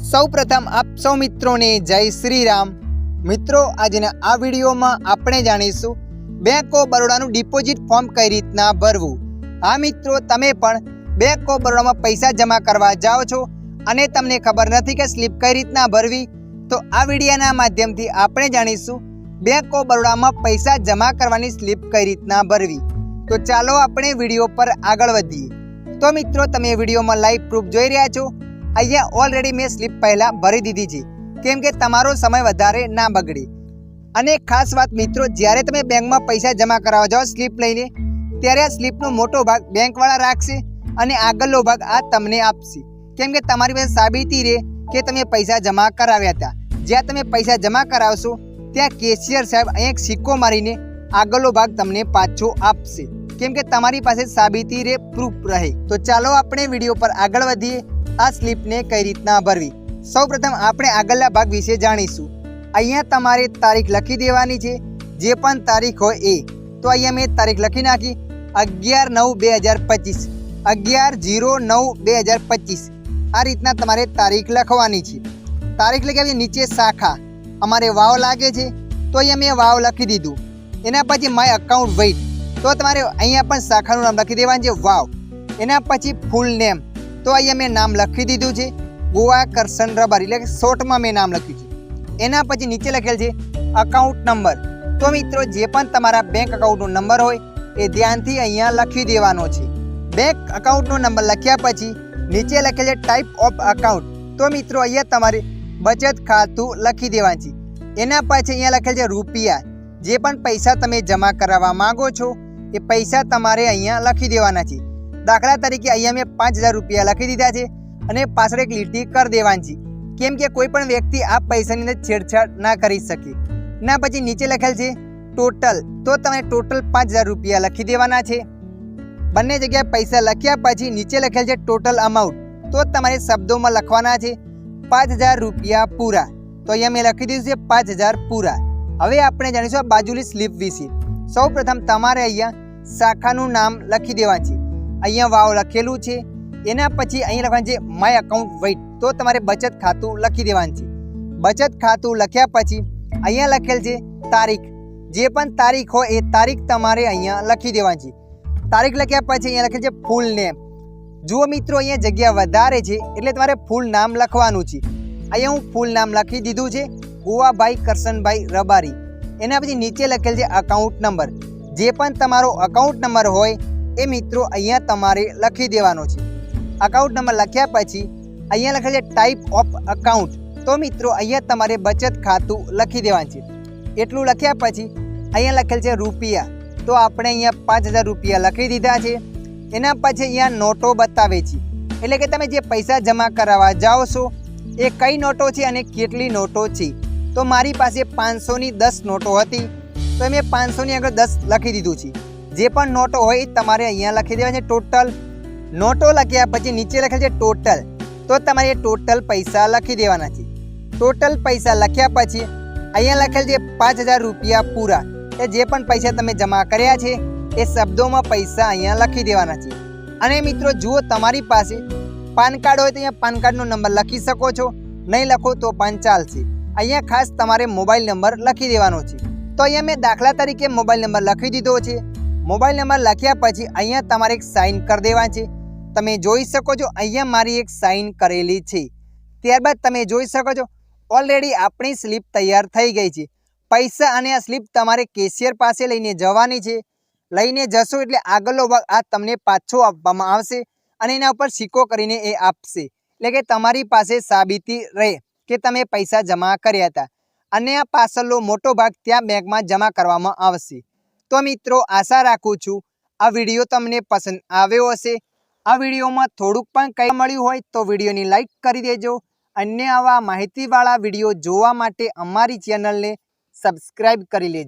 સૌપ્રથમ આપ સૌ મિત્રોને જય શ્રી રામ। મિત્રો આજના આ વિડીયોમાં આપણે જાણીશું બેંક ઓફ બરોડાનું ડિપોઝિટ ફોર્મ કઈ રીતના ભરવું। હા મિત્રો, તમે પણ બેંક ઓફ બરોડામાં પૈસા જમા કરવા જાઓ છો અને તમને ખબર નથી કે સ્લીપ કઈ રીતના ભરવી, તો આ વિડીયોના માધ્યમથી આપણે જાણીશું બેંક ઓફ બરોડામાં પૈસા જમા કરવાની સ્લીપ કઈ રીતના ભરવી। તો ચાલો આપણે વિડીયો પર આગળ વધીએ। તો મિત્રો, તમે વિડીયોમાં લાઈવ પ્રૂફ જોઈ રહ્યા છો। અહીંયા ઓલરેડી મેં સ્લીપ પહેલાં ભરી દીધી છે, કેમ કે તમારો સમય વધારે ના બગડે। અને ખાસ વાત મિત્રો, જ્યારે તમે બેંકમાં પૈસા જમા કરાવવા જાઓ સ્લીપ લઈને, ત્યારે આ સ્લીપનો મોટો ભાગ બેંકવાળા રાખશે અને આગળનો ભાગ આ તમને આપશે, કેમ કે તમારી પાસે સાબિતી રહે કે તમે પૈસા જમા કરાવ્યા હતા। જ્યાં તમે પૈસા જમા કરાવશો ત્યાં કેશિયર સાહેબ અહીંયા એક સિક્કો મારીને આગળનો ભાગ તમને પાછો આપશે, કેમ કે તમારી પાસે સાબિતી રહે, પ્રૂફ રહે। તો ચાલો આપણે વિડીયો પર આગળ વધીએ આ સ્લીપને કઈ રીતના ભરવી। સૌપ્રથમ આપણે આગળના ભાગ વિશે જાણીશું। અહીંયા તમારે તારીખ લખી દેવાની છે, જે પણ તારીખ હોય એ। તો અહીંયા મેં તારીખ લખી નાખી 11/9/2025, 11/09/2025। આ રીતના તમારે તારીખ લખવાની છે। તારીખ લખ્યા પછી નીચે શાખા, અમારે વાવ લાગે છે તો અહીંયા મેં વાવ લખી દીધું। એના પછી માય અકાઉન્ટ વેઇટ, તો તમારે અહીંયા પણ શાખાનું નામ લખી દેવાનું છે વાવ। એના પછી ફૂલ નેમ, તો અહીંયા મેં નામ લખી દીધું છે ગોવા કરશન રબારી, એટલે કે શોર્ટમાં મેં નામ લખ્યું છે। એના પછી નીચે લખેલ છે અકાઉન્ટ નંબર। તો મિત્રો, જે પણ તમારા બેંક અકાઉન્ટનો નંબર હોય એ ધ્યાનથી અહીંયા લખી દેવાનો છે। બેંક અકાઉન્ટનો નંબર લખ્યા પછી નીચે લખેલ છે ટાઈપ ઓફ અકાઉન્ટ। તો મિત્રો, અહીંયા તમારે બચત ખાતું લખી દેવાનું છે। એના પછી અહીંયા લખેલ છે રૂપિયા, જે પણ પૈસા તમે જમા કરાવવા માંગો છો એ પૈસા તમારે અહીંયા લખી દેવાના છે। દાખલા તરીકે અહીંયા મેં 5000 રૂપિયા લખી દીધા છે અને પાછળ એક લીટી કરી દેવાની છે, કેમ કે કોઈ પણ વ્યક્તિ આ પૈસાની અંદર છેડછાડ ના કરી શકે। ના પછી નીચે લખેલ છે ટોટલ, તો તમે ટોટલ 5000 રૂપિયા લખી દેવાના છે। બંને જગ્યાએ પૈસા લખ્યા પછી નીચે લખેલ છે ટોટલ અમાઉન્ટ, તો તમારે શબ્દોમાં લખવાના છે 5000 રૂપિયા પૂરા। તો અહીંયા મેં લખી દીધું છે 5000 પૂરા। હવે આપણે જાણીશું આ બાજુની સ્લીપ વિશે। સૌપ્રથમ તમારે અહીંયા શાખાનું નામ લખી દેવાનું છે। અહીંયા વાવ લખેલું છે। એના પછી અહીંયા લખવાનું છે માય અકાઉન્ટ વેઇટ, તો તમારે બચત ખાતું લખી દેવાનું છે। બચત ખાતું લખ્યા પછી અહીંયા લખેલ છે તારીખ, જે પણ તારીખ હોય એ તારીખ તમારે અહીંયા લખી દેવાની છે। તારીખ લખ્યા પછી અહીંયા લખેલ છે ફૂલ નેમ। જુઓ મિત્રો, અહીંયા જગ્યા વધારે છે એટલે તમારે ફૂલ નામ લખવાનું છે। અહીંયા હું ફૂલ નામ લખી દીધું છે ગોવાભાઈ કરશનભાઈ રબારી। એના પછી નીચે લખેલ છે અકાઉન્ટ નંબર, જે પણ તમારો અકાઉન્ટ નંબર હોય એ મિત્રો અહીંયા તમારે લખી દેવાનો છે। અકાઉન્ટ નંબર લખ્યા પછી અહીંયા લખેલ છે ટાઈપ ઓફ અકાઉન્ટ, તો મિત્રો અહીંયા તમારે બચત ખાતું લખી દેવાનું છે। એટલું લખ્યા પછી અહીંયા લખેલ છે રૂપિયા, તો આપણે અહીંયા 5000 રૂપિયા લખી દીધા છે। એના પછી અહીંયા નોટો બતાવે છે, એટલે કે તમે જે પૈસા જમા કરાવવા જાઓ છો એ કઈ નોટો છે અને કેટલી નોટો છે। તો મારી પાસે 500ની 10 નોટો હતી, તો મેં 500ની આગળ 10 લખી દીધું છે। જે પણ નોટો હોય એ તમારે અહીંયા લખી દેવાની છે ટોટલ। નોટો લખ્યા પછી નીચે લખેલ છે ટોટલ, તો તમારે ટોટલ પૈસા લખી દેવાના છે। ટોટલ પૈસા લખ્યા પછી અહીંયા લખેલ છે 5000 રૂપિયા પૂરા, એ જે પણ પૈસા તમે જમા કર્યા છે એ શબ્દોમાં પૈસા અહીંયા લખી દેવાના છે। અને મિત્રો જુઓ, તમારી પાસે પાન કાર્ડ હોય તો અહીંયા પાન કાર્ડનો નંબર લખી શકો છો, નહીં લખો તો પણ ચાલશે। અહીંયા ખાસ તમારે મોબાઈલ નંબર લખી દેવાનો છે। તો અહીંયા મેં દાખલા તરીકે મોબાઈલ નંબર લખી દીધો છે। મોબાઈલ નંબર લખ્યા પછી અહીંયા તમારે એક સાઇન કરી દેવાની છે। તમે જોઈ શકો છો અહીંયા મારી એક સાઇન કરેલી છે। ત્યારબાદ તમે જોઈ શકો છો ઓલરેડી આપણી સ્લીપ તૈયાર થઈ ગઈ છે। પૈસા અને આ સ્લીપ તમારે કેશિયર પાસે લઈને જવાની છે। લઈને જશો એટલે આગળનો ભાગ આ તમને પાછો આપવામાં આવશે અને એના ઉપર સિક્કો કરીને એ આપશે, એટલે કે તમારી પાસે સાબિતી રહે કે તમે પૈસા જમા કર્યા હતા અને આ પાછળનો મોટો ભાગ ત્યાં બેંકમાં જમા કરવામાં આવશે। તો મિત્રો, આશા રાખું છું આ વિડીયો તમને પસંદ આવ્યો હશે। આ વિડીયોમાં થોડુંક પણ કંઈ મળ્યું હોય તો વિડીયોની લાઈક કરી દેજો। અન્ય આવા માહિતીવાળા વિડીયો જોવા માટે અમારી ચેનલને સબસ્ક્રાઈબ કરી લેજો।